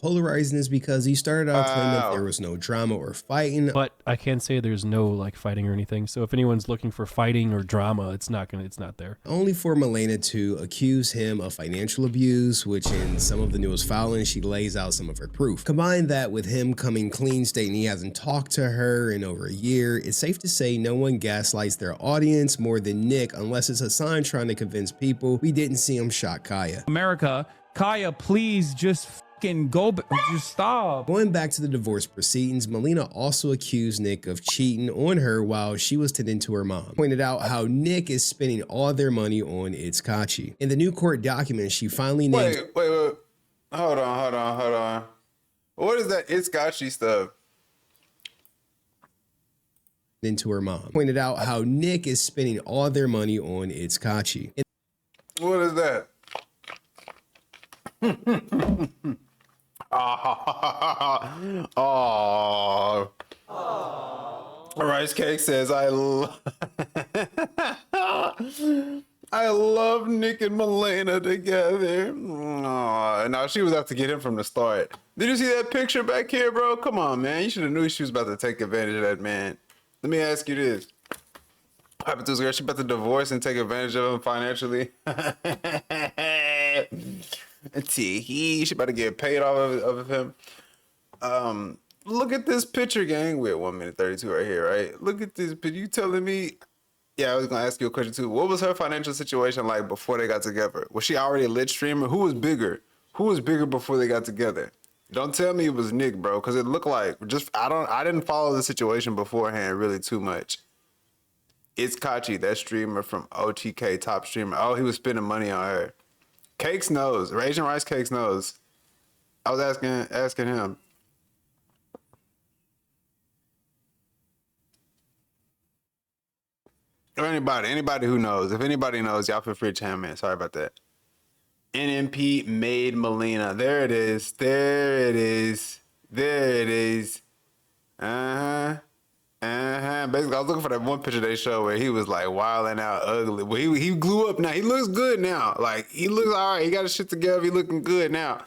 polarizing is because he started out claiming that there Wow. was no drama or fighting. But I can't say there's no like fighting or anything. So if anyone's looking for fighting or drama, it's not there. Only for Malena to accuse him of financial abuse, which in some of the newest filings, she lays out some of her proof. Combine that with him coming clean stating he hasn't talked to her in over a year, it's safe to say no one gaslights their audience more than Nick, unless it's Hassan trying to convince people we didn't see him shot Kaya. America, Kaya, please just fucking go, just stop. Going back to the divorce proceedings, Malena also accused Nick of cheating on her while she was tending to her mom. Pointed out how Nick is spending all their money on Kachi. In the new court documents, she finally named— Wait. Hold on. What is that Iskachi stuff? into her mom. Pointed out how Nick is spending all their money on Kachi. What is that? Oh. Rice Cake says, I love Nick and Malena together. Oh, no, she was out to get him from the start. Did you see that picture back here, bro? Come on, man. You should have knew she was about to take advantage of that man. Let me ask you this. What happened to this girl? She about to divorce and take advantage of him financially? She about to get paid off of him. Look at this picture, gang. We're at 1:32 right here, right? Look at this picture. You telling me? Yeah, I was gonna ask you a question too. What was her financial situation like before they got together? Was she already a lit streamer? Who was bigger? Who was bigger before they got together? Don't tell me it was Nick, bro, because it looked like I didn't follow the situation beforehand really too much. It's Kachi, that streamer from OTK, top streamer. Oh, he was spending money on her. Cakes knows. Raging Rice Cakes knows. I was asking him. Or anybody who knows. If anybody knows, y'all feel free to chime in. Sorry about that. NMP made Malena. There it is. Uh-huh. Basically, I was looking for that one picture they showed where he was like wilding out ugly. Well, he grew up now. He looks good now. Like, he looks all right. He got his shit together. He looking good now.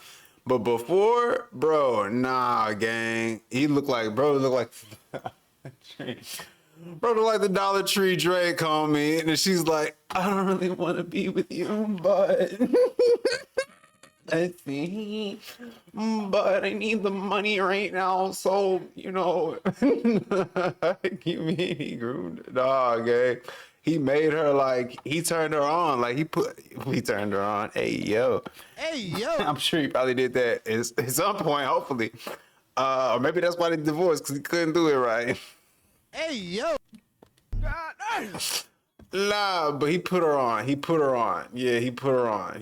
But before, bro, nah, gang. He looked like, bro looked like the Dollar Tree Drake, homie. And then she's like, I don't really want to be with you, but I see. But I need the money right now, so, you know. You mean he groomed? Nah, gang. He made her like, he turned her on. Like, he turned her on. Hey, yo. I'm sure he probably did that at some point, hopefully. Or maybe that's why they divorced, because he couldn't do it right. Hey, yo. Nah, but he put her on. Yeah, he put her on.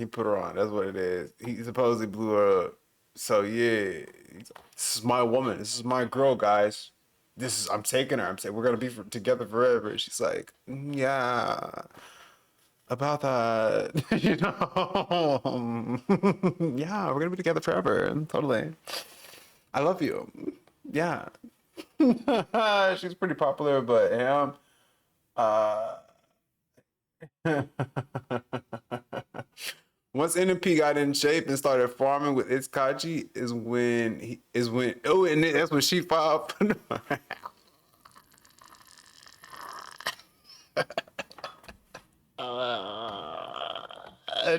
That's what it is. He supposedly blew her up. So, yeah. This is my woman. This is my girl, guys. I'm taking her. I'm saying we're going to be together forever. She's like, yeah, about that. You know? Yeah, we're going to be together forever. Totally. I love you. Yeah. She's pretty popular, but him, once NMP got in shape and started farming with Iskachi is when that's when she filed for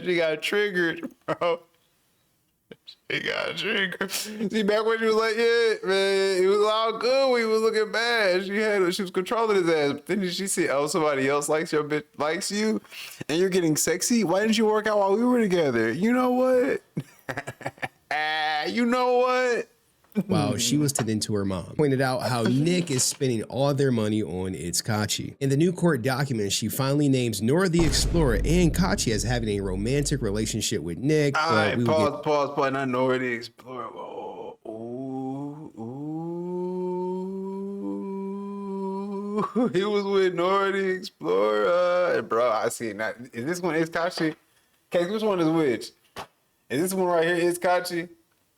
she got triggered, bro. He got triggered. See, back when she was like, yeah, man, it was all good when he was looking bad. She was controlling his ass. But then she said, oh, somebody else likes you, and you're getting sexy? Why didn't you work out while we were together? You know what? You know what? While she was tending to her mom. Pointed out how Nick is spending all their money on Kachi. In the new court documents, she finally names Nora the Explorer and Kachi as having a romantic relationship with Nick. All right, pause, not Nora the Explorer. Whoa. Ooh. He was with Nora the Explorer. Bro, I see it now. Is this one Kachi? Case, which one is which? Is this one right here Kachi?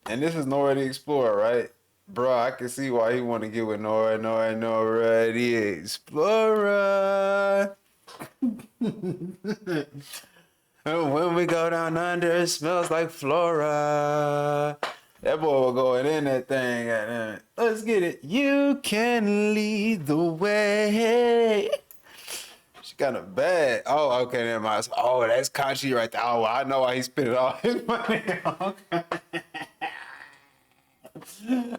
And this is Nora the Explorer, right? Bro, I can see why he want to get with Nora the Explorer. When we go down under, it smells like Flora. That boy was going in that thing. And, let's get it. You can lead the way. She kind of bad. Oh, okay, never mind. Oh, that's Kachi right there. Oh, I know why he spent all his money on.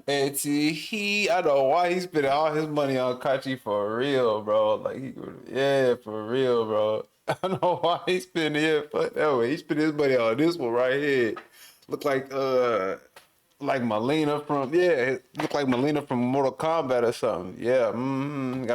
And see, I know why he spent all his money on Kachi for real, bro. Like, yeah, for real, bro. I know why he spent it. But that way, he spent his money on this one right here. Look like Melina from, it looked like Melina from Mortal Kombat or something. Yeah, got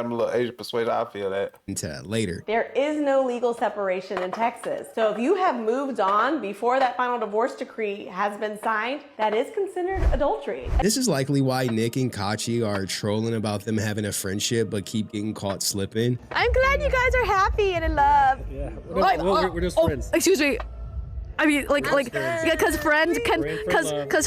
him a little Asian persuasion. I feel that. Into that later. There is no legal separation in Texas. So if you have moved on before that final divorce decree has been signed, that is considered adultery. This is likely why Nick and Kachi are trolling about them having a friendship but keep getting caught slipping. I'm glad you guys are happy and in love. Yeah, we're just friends. Excuse me. I mean, yeah, because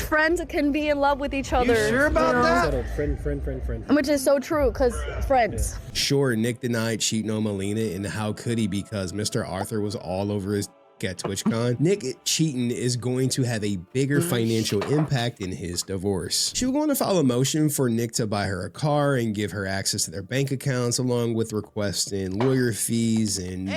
friends can be in love with each other. You sure about that? Friend. Which is so true, because friends. Sure, Nick denied cheating on Melina, and how could he, because Mr. Arthur was all over his at TwitchCon. Nick cheating is going to have a bigger financial impact in his divorce. She was going to file a motion for Nick to buy her a car and give her access to their bank accounts, along with requesting lawyer fees and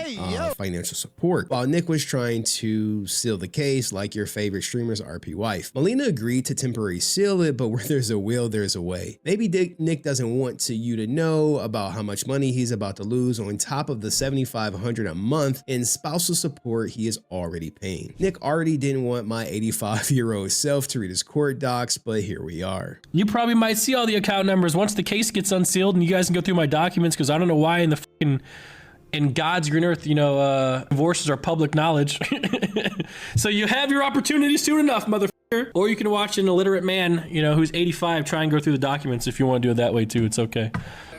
financial support, while Nick was trying to seal the case like your favorite streamer's RP wife. Melina agreed to temporarily seal it, but where there's a will, there's a way. Maybe Nick doesn't want you to know about how much money he's about to lose on top of the $7,500 a month in spousal support he is already paying. Nick already didn't want my 85-year-old self to read his court docs, but here we are. You probably might see all the account numbers once the case gets unsealed, and you guys can go through my documents, because I don't know why in God's green earth, divorces are public knowledge. So you have your opportunities soon enough, motherfucker. Or you can watch an illiterate man, who's 85, try and go through the documents. If you want to do it that way too, it's okay.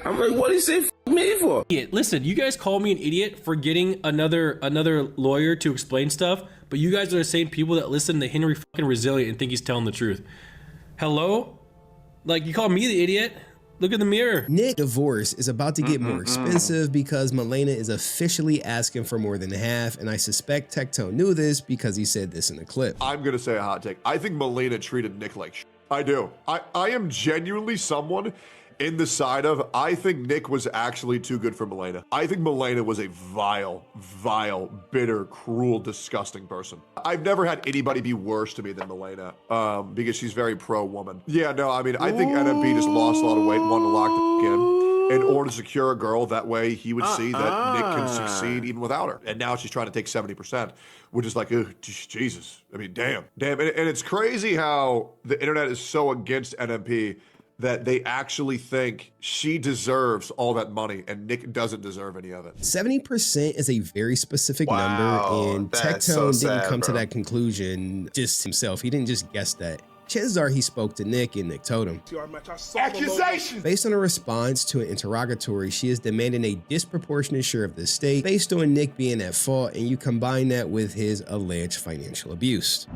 I'm like, what do you say f me for? Listen, you guys call me an idiot for getting another lawyer to explain stuff, but you guys are the same people that listen to Henry fucking Resilient and think he's telling the truth. Hello? Like, you call me the idiot? Look in the mirror. Nick's divorce is about to get more expensive because Malena is officially asking for more than half, and I suspect Tectone knew this because he said this in the clip. I'm gonna say a hot take. I think Malena treated Nick like shit. I do. I am genuinely someone in the side of, I think Nick was actually too good for Malena. I think Malena was a vile, bitter, cruel, disgusting person. I've never had anybody be worse to me than Malena, because she's very pro-woman. Yeah, no, I mean, I think NMP just lost a lot of weight and wanted to lock the in order to secure a girl. That way he would see that Nick can succeed even without her. And now she's trying to take 70%, which is like, Jesus. I mean, damn. And it's crazy how the internet is so against NMP that they actually think she deserves all that money and Nick doesn't deserve any of it. 70% is a very specific number, and Tectone didn't come to that conclusion just himself. He didn't just guess that. Chances are he spoke to Nick, and Nick told him. Accusation! Based on a response to an interrogatory, she is demanding a disproportionate share of the estate based on Nick being at fault, and you combine that with his alleged financial abuse.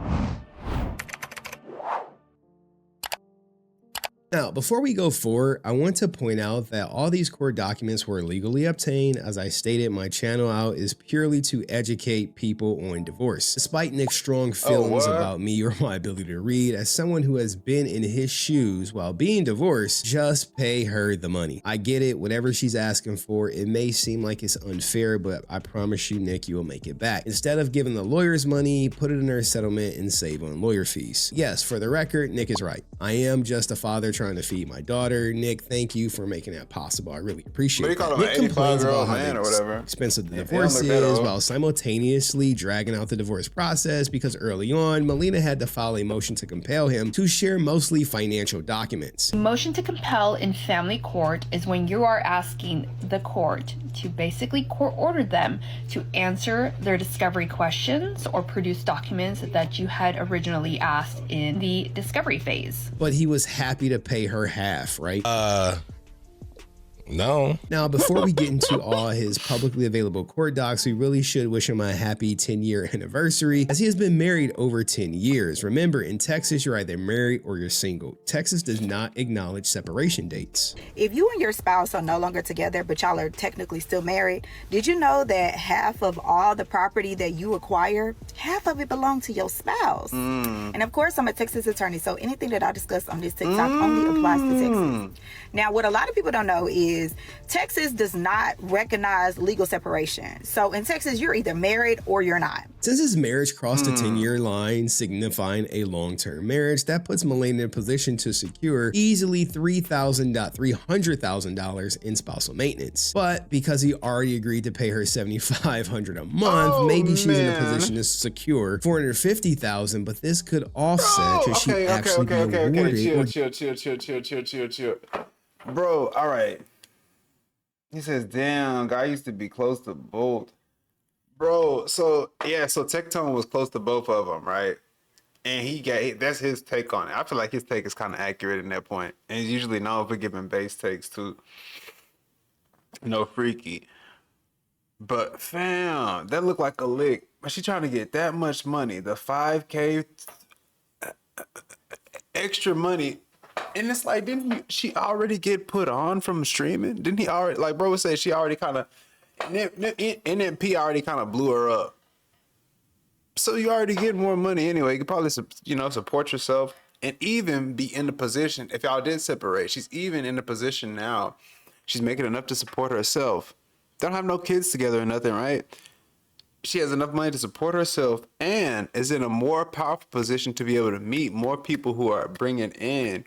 Now, before we go forward, I want to point out that all these court documents were legally obtained. As I stated, my channel out is purely to educate people on divorce. Despite Nick's strong feelings about me or my ability to read, as someone who has been in his shoes while being divorced, just pay her the money. I get it, whatever she's asking for, it may seem like it's unfair, but I promise you, Nick, you will make it back. Instead of giving the lawyers money, put it in her settlement and save on lawyer fees. Yes, for the record, Nick is right. I am just a father trying to feed my daughter. Nick, thank you for making that possible. I really appreciate it. Nick complains about how expensive the divorce is while simultaneously dragging out the divorce process because early on, Malena had to file a motion to compel him to share mostly financial documents. Motion to compel in family court is when you are asking the court to basically court order them to answer their discovery questions or produce documents that you had originally asked in the discovery phase. But he was happy to pay her half, right? No. Now, before we get into all his publicly available court docs, we really should wish him a happy 10-year anniversary, as he has been married over 10 years. Remember, in Texas, you're either married or you're single. Texas does not acknowledge separation dates. If you and your spouse are no longer together, but y'all are technically still married, did you know that half of all the property that you acquire, half of it belongs to your spouse? And of course, I'm a Texas attorney, so anything that I discuss on this TikTok only applies to Texas. Now, what a lot of people don't know is Texas does not recognize legal separation. So in Texas, you're either married or you're not. Since his marriage crossed the 10-year line, signifying a long-term marriage, that puts Malena in a position to secure easily $300,000 in spousal maintenance. But because he already agreed to pay her $7,500 a month, maybe she's in a position to secure $450,000. But this could offset should she actually be awarded. Chill. Bro, all right. He says, damn, guy used to be close to both. Bro, so Tectone was close to both of them, right? And that's his take on it. I feel like his take is kind of accurate in that point. And he's usually known for giving base takes too. No freaky. But fam, that looked like a lick. But she trying to get that much money, the 5K extra money. And it's like, didn't she already get put on from streaming? Didn't he already, like bro said, she already kind of, NMP already kind of blew her up. So you already get more money anyway. You could probably, support yourself and even be in the position, if y'all did separate, she's even in the position now. She's making enough to support herself. They don't have no kids together or nothing, right? She has enough money to support herself and is in a more powerful position to be able to meet more people who are bringing in,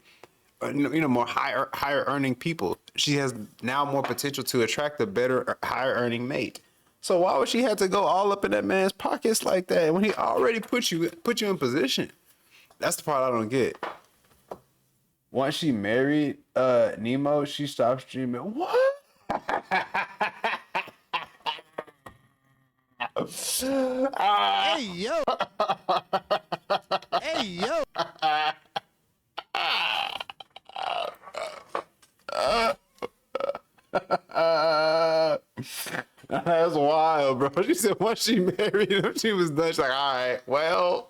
more higher earning people. She has now more potential to attract a better, higher earning mate. So why would she have to go all up in that man's pockets like that when he already put you in position? That's the part I don't get. Once she married Nemo, she stopped streaming. What? Hey, yo. Hey, yo. That's wild, bro. She said once she married him, she was done. She's like, all right, well.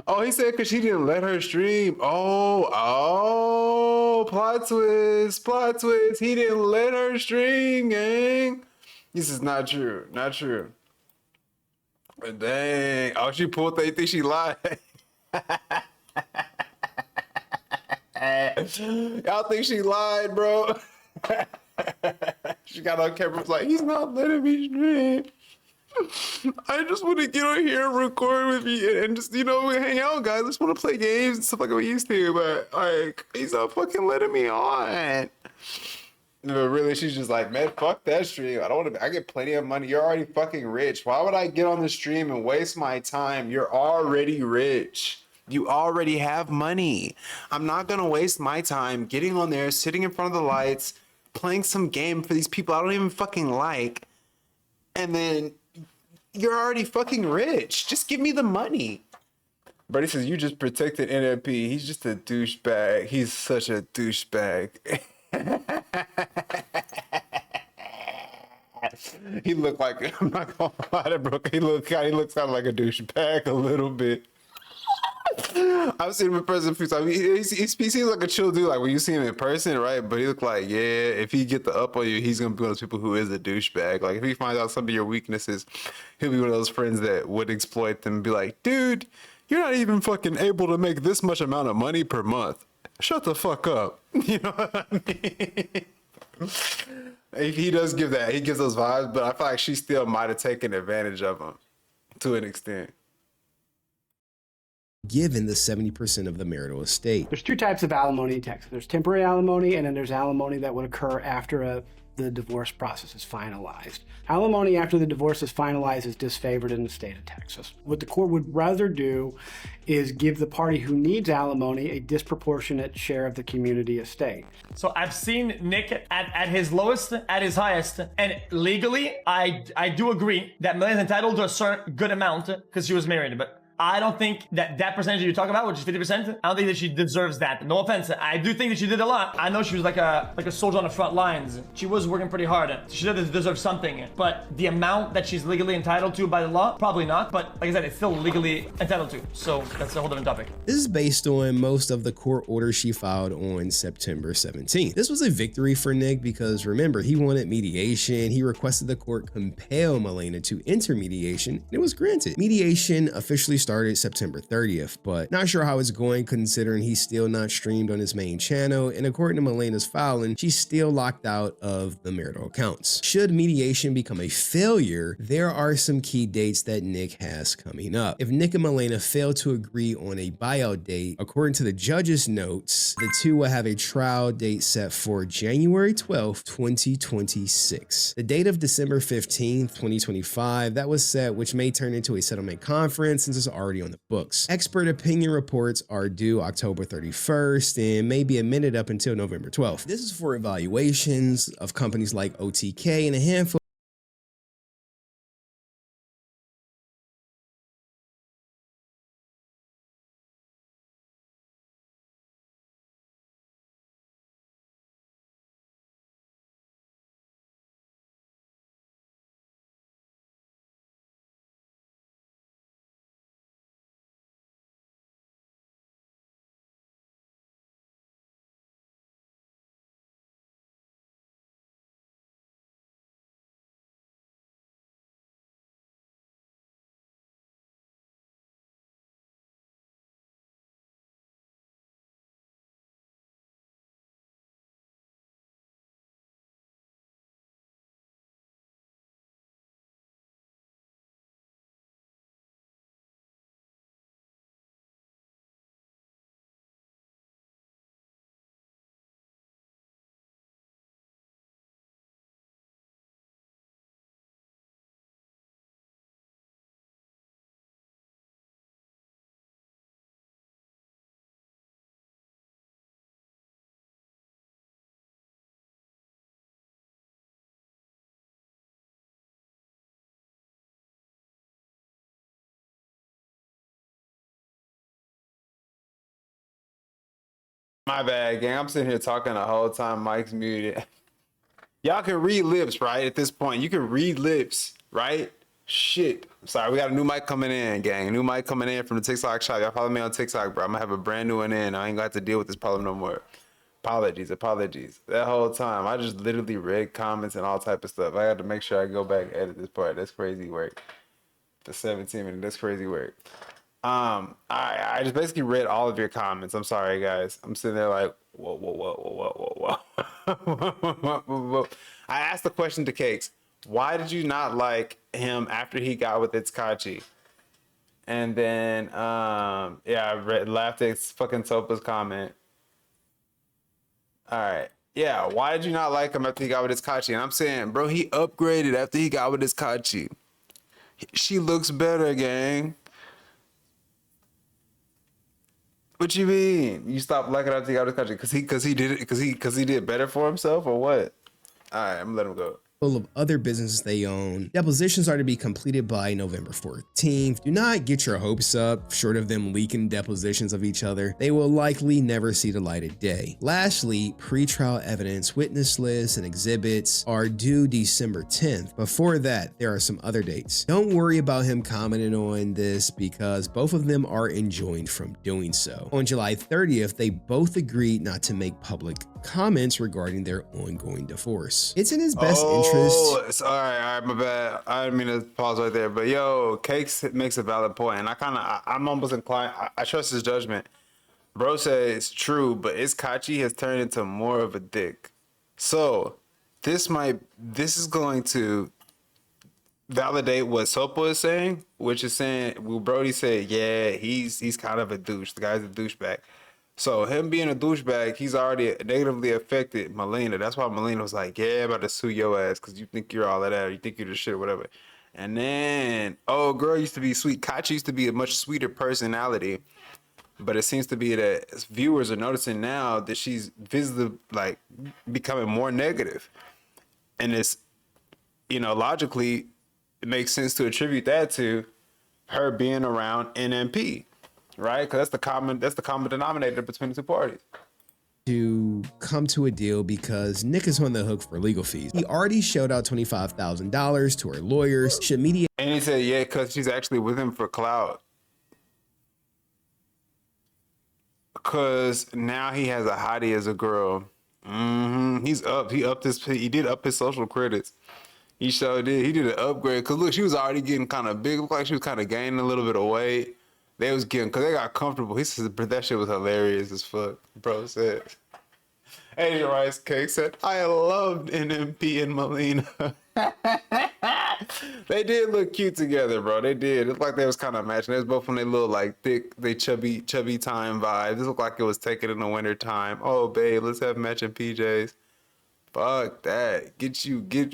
Oh, he said because she didn't let her stream. Oh, plot twist. He didn't let her stream, gang. This is not true. Dang. Oh, she pulled that. You think she lied? Y'all think she lied, bro? She got on camera, was like, he's not letting me stream. I just want to get on here and record with you and just, hang out, guys. I just want to play games and stuff like we used to, but like, he's not fucking letting me on. But really, she's just like, man, fuck that stream. I get plenty of money. You're already fucking rich. Why would I get on the stream and waste my time? You're already rich. You already have money. I'm not going to waste my time getting on there, sitting in front of the lights, playing some game for these people I don't even fucking like. And then you're already fucking rich. Just give me the money. But he says, you just protected NMP. He's just a douchebag. He's such a douchebag. He looked like, I'm not gonna lie to Brooke, he looks kind of like a douchebag a little bit. I've seen him in person a few times. He seems like a chill dude, like when you see him in person, right? But he look like, yeah, if he get the up on you, he's gonna be one of those people who is a douchebag. Like if he finds out some of your weaknesses, he'll be one of those friends that would exploit them and be like, dude, you're not even fucking able to make this much amount of money per month. Shut the fuck up. You know what I mean? He does give that. He gives those vibes, but I feel like she still might have taken advantage of him to an extent. Given the 70% of the marital estate. There's two types of alimony in Texas. There's temporary alimony, and then there's alimony that would occur after a the divorce process is finalized. Alimony after the divorce is finalized is disfavored in the state of Texas. What the court would rather do is give the party who needs alimony a disproportionate share of the community estate. So I've seen Nick at his lowest, at his highest, and legally, I do agree that Malena's entitled to a certain good amount because she was married, but I don't think that percentage you talk about, which is 50%, I don't think that she deserves that. No offense. I do think that she did a lot. I know she was like a soldier on the front lines. She was working pretty hard. She does deserve something. But the amount that she's legally entitled to by the law, probably not. But like I said, it's still legally entitled to. So that's a whole different topic. This is based on most of the court orders she filed on September 17th. This was a victory for Nick because remember, he wanted mediation. He requested the court compel Malena to enter mediation, and it was granted. Mediation officially started September 30th, but not sure how it's going considering he's still not streamed on his main channel, and according to Malena's filing, she's still locked out of the marital accounts. Should mediation become a failure, there are some key dates that Nick has coming up. If Nick and Malena fail to agree on a buyout date, according to the judge's notes, the two will have a trial date set for January 12th, 2026. The date of December 15th, 2025, that was set, which may turn into a settlement conference since it's already on the books. Expert opinion reports are due October 31st and may be amended up until November 12th. This is for evaluations of companies like OTK and a handful My bad, gang. I'm sitting here talking the whole time. Mike's muted. Y'all can read lips, right? At this point, you can read lips, right? Shit. Sorry, we got a new mic coming in, gang. A new mic coming in from the TikTok shop. Y'all follow me on TikTok, bro. I'm gonna have a brand new one in. I ain't gonna have to deal with this problem no more. Apologies. That whole time, I just literally read comments and all type of stuff. I had to make sure I go back and edit this part. That's crazy work. The 17 minutes. That's crazy work. I just basically read all of your comments. I'm sorry, guys. I'm sitting there like, whoa. I asked the question to Cakes. Why did you not like him after he got with Itskachi? And then, yeah, I laughed at fucking Sopa's comment. All right. Yeah, why did you not like him after he got with Itskachi? And I'm saying, bro, he upgraded after he got with Itskachi. She looks better, gang. What you mean? You stopped liking after he got with Itskachi because he did better for himself or what? All right, I'm gonna let him go. Of other businesses they own. Depositions are to be completed by November 14th. Do not get your hopes up. Short of them leaking depositions of each other, they will likely never see the light of day. Lastly, pretrial evidence, witness lists, and exhibits are due December 10th. Before that, there are some other dates. Don't worry about him commenting on this because both of them are enjoined from doing so. On July 30th, they both agreed not to make public comments regarding their ongoing divorce. It's in his best interest. It's all right, my bad. I didn't mean to pause right there, but yo, Cakes makes a valid point, and I'm almost inclined. I trust his judgment. Bro said it's true, but Itskachi has turned into more of a dick. So this is going to validate what Sopo is saying, which is saying, well, Brody said, yeah, he's kind of a douche. The guy's a douchebag. So him being a douchebag, he's already negatively affected Melena. That's why Melena was like, yeah, I'm about to sue your ass because you think you're all of that, or you think you're the shit or whatever. And then, oh, girl used to be sweet. Kachi used to be a much sweeter personality. But it seems to be that viewers are noticing now that she's visibly, like, becoming more negative. And it's, you know, logically, it makes sense to attribute that to her being around NMP. Right, because that's the common denominator between the two parties. To come to a deal because Nick is on the hook for legal fees. He already shelled out $25,000 to her lawyers. Should media And he said, yeah, because she's actually with him for clout. Because now he has a hottie as a girl. He's up. He did up his social credits. He sure did. He did an upgrade. Because look, she was already getting kind of big. Looked like she was kind of gaining a little bit of weight. They was getting, because they got comfortable. He said that shit was hilarious as fuck. Bro said, Asian Rice Cake said, I loved NMP and Melena. They did look cute together, bro. They did. It's like they was kind of matching. They was both on their little, like, thick, they chubby time vibe. This looked like it was taken in the winter time. Oh, babe, let's have matching PJs. Fuck that. Get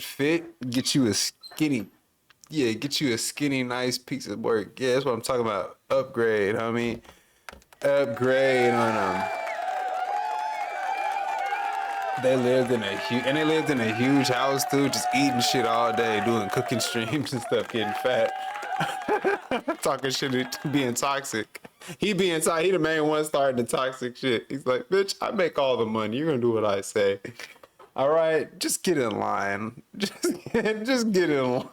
fit, get you a skinny. Yeah, get you a skinny, nice piece of work. Yeah, that's what I'm talking about. Upgrade, homie. Upgrade on them. They lived in a huge house too, just eating shit all day, doing cooking streams and stuff, getting fat. Talking shit, being toxic. He the main one starting the toxic shit. He's like, bitch, I make all the money. You're gonna do what I say. All right, just get in line. Just get in line.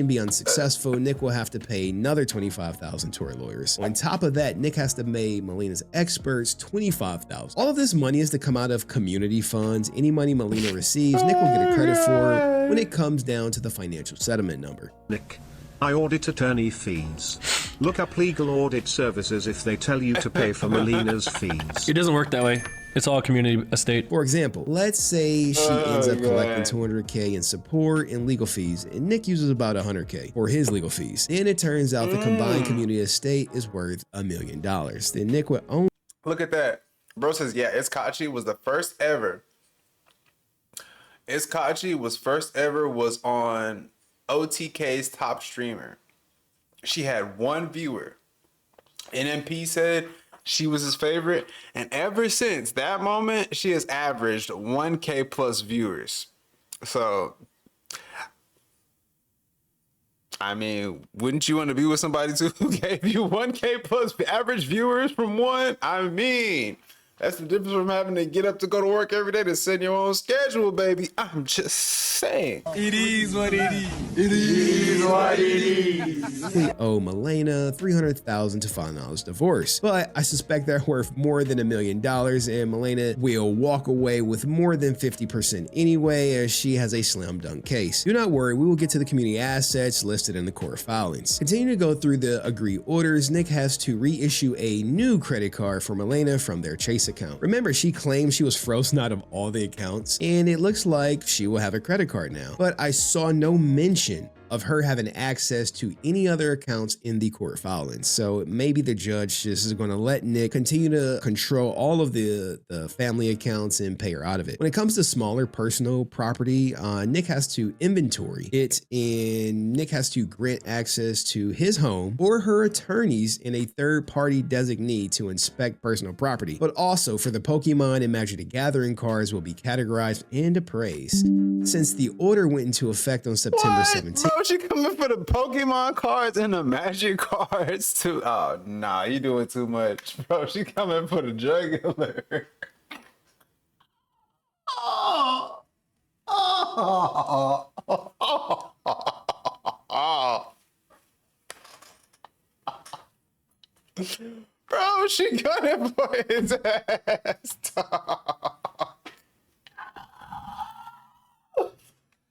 be unsuccessful, Nick will have to pay another $25,000 to her lawyers. On top of that, Nick has to pay Melena's experts $25,000. All of this money is to come out of community funds. Any money Melena receives, Nick will get a credit for when it comes down to the financial settlement number. Nick, I audit attorney fees. Look up legal audit services if they tell you to pay for Melena's fees. It doesn't work that way. It's all community estate. For example, let's say she ends up collecting $200K in support and legal fees, and Nick uses about $100K for his legal fees. Then it turns out the combined community estate is worth $1 million. Then Nick would own. Look at that. Bro says, yeah, Iskachi was the first ever. Iskachi was on OTK's top streamer. She had one viewer. NMP said she was his favorite, and ever since that moment, she has averaged 1K plus viewers. So, I mean, wouldn't you want to be with somebody too who gave you 1K plus average viewers from one? I mean, that's the difference from having to get up to go to work every day to set your own schedule, baby. I'm just saying. It is what it is. It is what it is. They owe Melena $300,000 to finalize divorce, but I suspect they're worth more than $1 million, and Melena will walk away with more than 50% anyway, as she has a slam dunk case. Do not worry, we will get to the community assets listed in the court filings. Continue to go through the agreed orders. Nick has to reissue a new credit card for Melena from their Chase account. Remember, she claimed she was frozen out of all the accounts, and it looks like she will have a credit card now. But I saw no mention of her having access to any other accounts in the court filings. So maybe the judge just is going to let Nick continue to control all of the family accounts and pay her out of it. When it comes to smaller personal property, Nick has to inventory it, and Nick has to grant access to his home or her attorneys and a third-party designee to inspect personal property. But also for the Pokemon and Magic the Gathering cards will be categorized and appraised. Since the order went into effect on September 17th. Bro, she coming for the Pokemon cards and the Magic cards too. Oh, nah, you doing too much. Bro, she coming for the jugular. Oh. Oh. Oh. Oh. Bro, she gunning for his ass.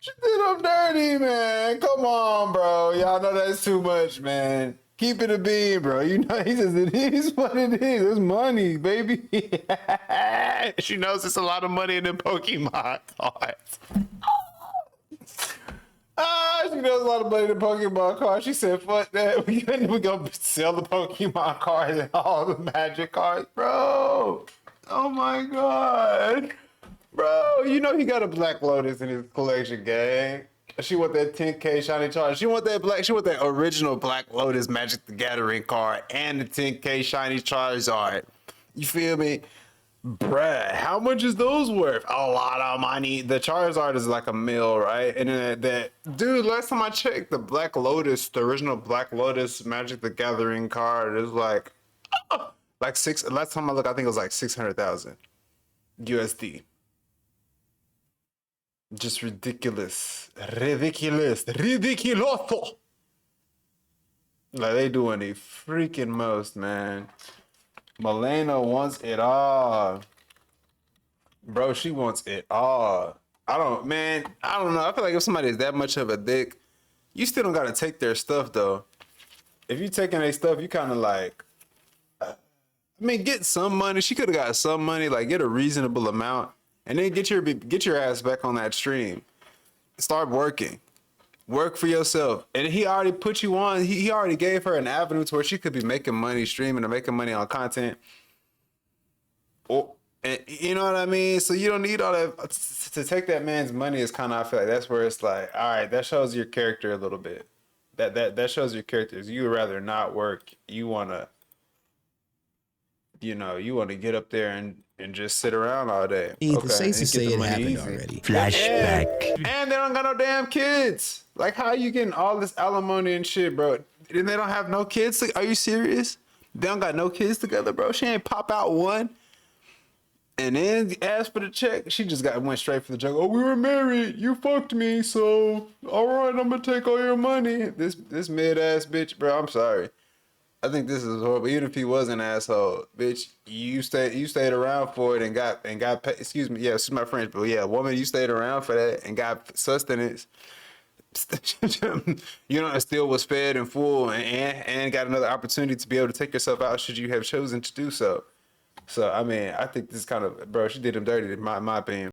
She did him dirty, man. Come on, bro. Y'all know that's too much, man. Keep it a bean, bro. You know, he says it is what it is. It's money, baby. She knows it's a lot of money in them Pokemon cards. She knows a lot of money in the Pokemon cards. She said, fuck that. We gonna sell the Pokemon cards and all the magic cards, bro. Oh my God. Bro, you know he got a Black Lotus in his collection, gang. She want that 10K shiny charge. She want that original Black Lotus Magic the Gathering card and the 10K shiny Charizard. You feel me? Bruh, how much is those worth? A lot of money. The Charizard is like $1 million, right? And then that dude, last time I checked, the Black Lotus, the original Black Lotus Magic the Gathering card is like last time I looked, I think it was like 600,000 USD. Just ridiculous. Ridiculoso. Like, they doing the freaking most, man. Malena wants it all. Bro, she wants it all. I don't know. I feel like if somebody is that much of a dick, you still don't gotta take their stuff, though. If you taking their stuff, you kind of like, get some money. She could have got some money, like get a reasonable amount, and then get your ass back on that stream. Start working. Work for yourself. And he already put you on. He already gave her an avenue to where she could be making money streaming or making money on content. And you know what I mean? So you don't need all that. To take that man's money is kind of, I feel like that's where it's like, all right, that shows your character a little bit. That shows your characters. You would rather not work. You want to, you want to get up there and just sit around all day. It's safe to say it happened already. Flashback. And they don't got no damn kids. Like, how you getting all this alimony and shit, bro? And they don't have no kids? Are you serious? They don't got no kids together, bro? She ain't pop out one and then asked for the check. She just went straight for the check. Oh, we were married. You fucked me, so all right, I'm gonna take all your money. This mid-ass bitch, bro, I'm sorry. I think this is horrible. Even if he was an asshole, bitch, you stayed around for it and got paid. Excuse me, yeah, this is my French, but yeah, woman, you stayed around for that and got sustenance. Still was fed and full and got another opportunity to be able to take yourself out should you have chosen to do so. So I think this is kind of, bro, she did him dirty in my opinion.